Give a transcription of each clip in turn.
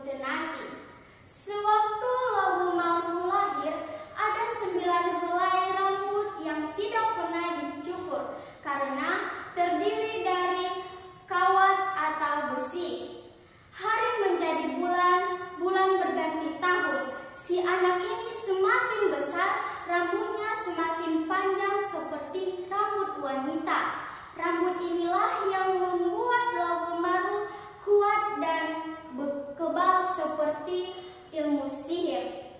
mutanasi. Sewaktu Lawomaru lahir, ada 9 helai rambut yang tidak pernah dicukur karena terdiri dari kawat atau besi. Hari menjadi bulan, bulan berganti tahun. Si anak ini semakin besar, rambutnya semakin panjang seperti rambut wanita. Rambut inilah yang membuat Lawomaru kuat dan kebal seperti ilmu sihir.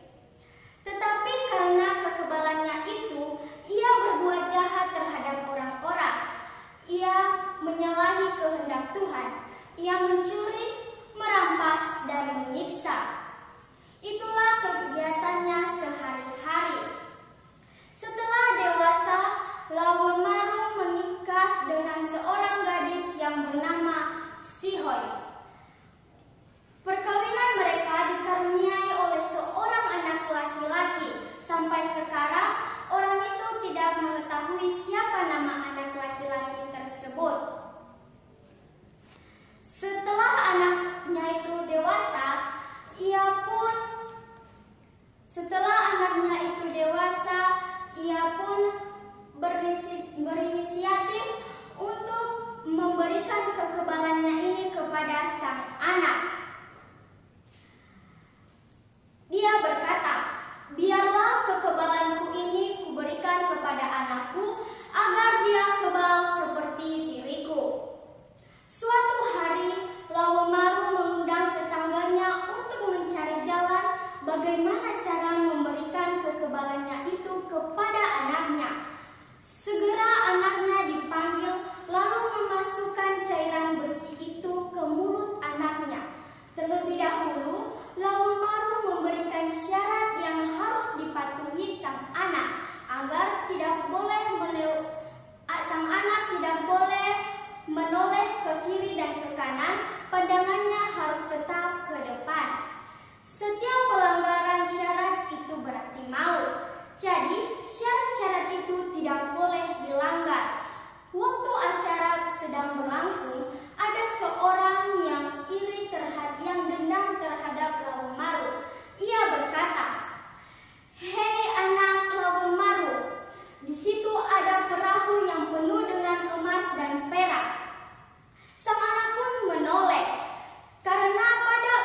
Tetapi karena kekebalannya itu, ia berbuat jahat terhadap orang-orang. Ia menyalahi kehendak Tuhan. Ia mencuri, merampas, dan menyiksa. Itulah kegiatannya sehari-hari. Setelah dewasa, Lawomaru menikah dengan seorang gadis yang bernama Shihoi. Perkawinan mereka dikaruniai oleh seorang anak laki-laki. Sampai sekarang, orang itu tidak mengetahui siapa nama anak laki-laki tersebut. Setelah anaknya itu dewasa, ia pun berinisiatif untuk memberikan kekebalannya ini kepada sang anak. Dia berkata, "Biarlah kekebalanku ini kuberikan kepada anakku agar dia kebal seperti diriku." Suatu hari, Lawomaru mengundang tetangganya untuk mencari jalan bagaimana cara memberikan kekebalannya itu kepada anaknya. Segera anaknya dipanggil, lalu memasukkan cairan besi itu ke mulut anaknya. Terlebih dahulu, Lawomaru memberikan syarat yang harus dipatuhi sang anak agar sang anak tidak boleh menoleh ke kiri dan ke kanan, pandangannya harus tetap ke depan. Setiap pelanggaran syarat itu berarti maut. Jadi, syarat-syarat itu tidak boleh dilanggar. Waktu acara sedang berlangsung, ada seorang yang yang dendam terhadap Lawomaru. Ia berkata, "Hei anak Lawomaru, di situ ada perahu yang penuh dengan emas dan perak." Sang anak pun menoleh, karena pada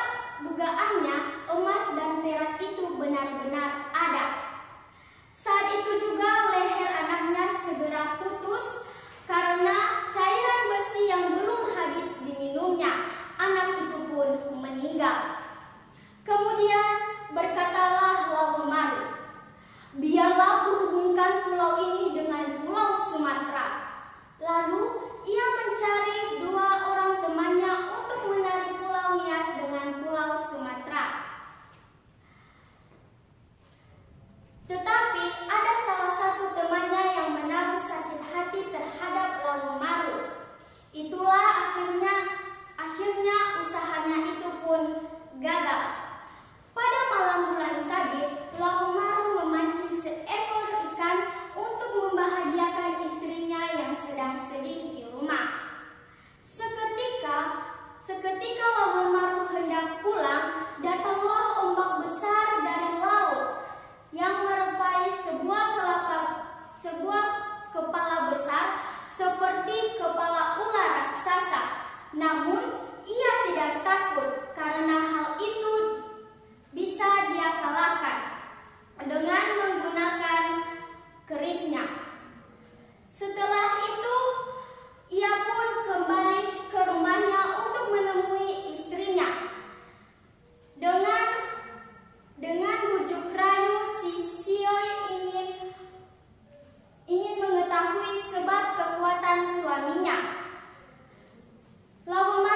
dugaannya emas dan perak itu benar-benar ada. Saat itu juga leher anaknya segera putus karena cairan besi yang belum habis diminumnya. Anak itu pun meninggal. Kemudian berkatalah Lawomaru, "Biarlah kuhubungkan pulau ini dengan Pulau Sumatera." Lalu ia mencari 2 orang temannya untuk menarik Pulau Nias dengan Pulau Sumatera. Tetapi ada salah satu temannya yang menaruh sakit hati terhadap Lawomaru. Itulah akhirnya usahanya itu pun gagal. Pada malam bulan sabit, Lawomaru memancing seekor ikan untuk membahagiakan istrinya yang sedang sedih di rumah. Seketika Lawomaru hendak pulang, datanglah ombak besar dari laut yang merupai sebuah kepala besar seperti kepala ular raksasa. Namun ia tidak takut karena hal itu bisa dia kalahkan dengan menggunakan kerisnya. Setelah itu, ia pun kembali ke rumahnya untuk menemui istrinya. Dengan bujuk rayu, si Shihoi ingin mengetahui sebab kekuatan suaminya. Lawomaru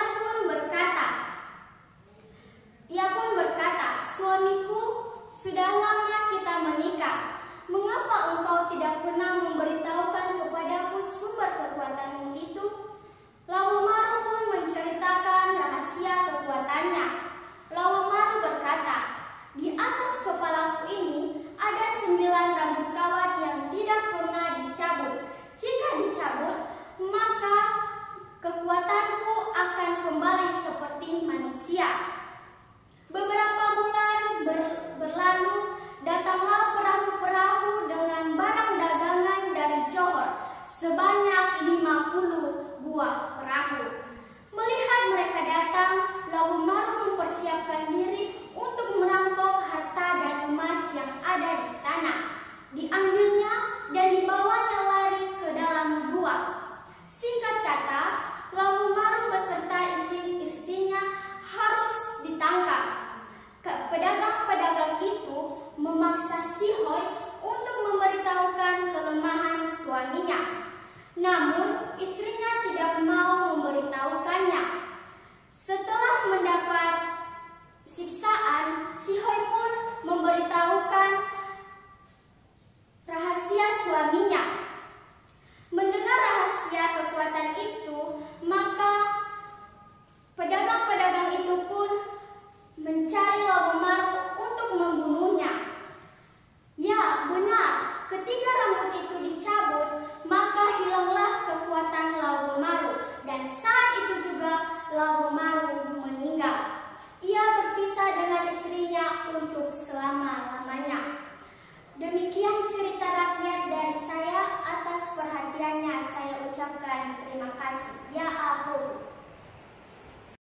berpisah dengan istrinya untuk selama-lamanya. Demikian cerita rakyat dari saya. Atas perhatiannya saya ucapkan terima kasih. Ya.